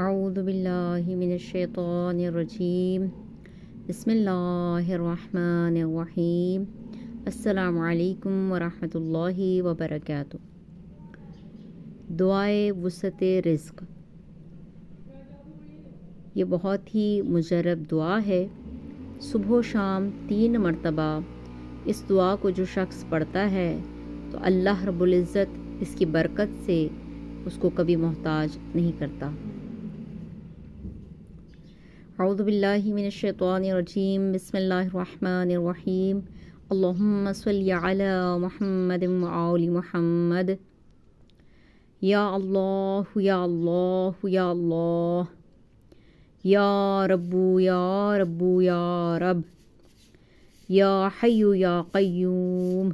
اعوذ باللہ من الشیطان الرجیم بسم اللہ الرحمن الرحیم السلام علیکم ورحمۃ اللہ وبرکاتہ۔ دعائے وسعت رزق، یہ بہت ہی مجرب دعا ہے۔ صبح و شام 3 مرتبہ اس دعا کو جو شخص پڑھتا ہے تو اللہ رب العزت اس کی برکت سے اس کو کبھی محتاج نہیں کرتا۔ اعوذ باللہ من الشیطان الرجیم بسم اللہ الرحمن الرحیم اللہم صلی علی محمد وآل محمد۔ یا اللہ یا اللہ یا اللہ، یا رب یا رب یا رب، یا حی یا قیوم،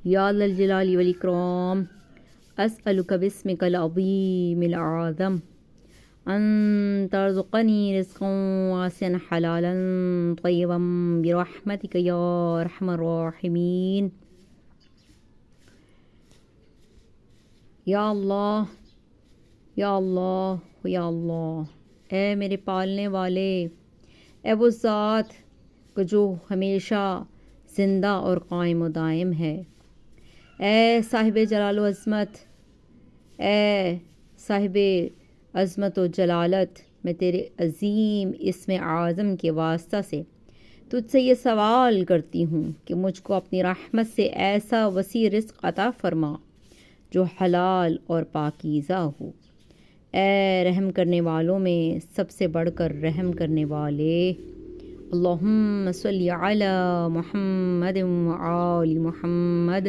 یا ذا الجلال والاکرام، اسألک باسمک العظیم الأعظم ان ترزقنی رزقا واسعا حلالا طیبا برحمتک یا ارحم الراحمین۔ یا اللہ یا اللہ یا اللہ، اے میرے پالنے والے، اے وہ ذات کہ جو ہمیشہ زندہ اور قائم و دائم ہے، اے صاحب جلال و عظمت، اے صاحب عظمت و جلالت، میں تیرے عظیم اسم اعظم کے واسطہ سے تجھ سے یہ سوال کرتی ہوں کہ مجھ کو اپنی رحمت سے ایسا وسیع رزق عطا فرما جو حلال اور پاکیزہ ہو۔ اے رحم کرنے والوں میں سب سے بڑھ کر رحم کرنے والے، اللہم صلی علی محمد وآل محمد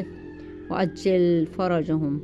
وعجل فرجہم۔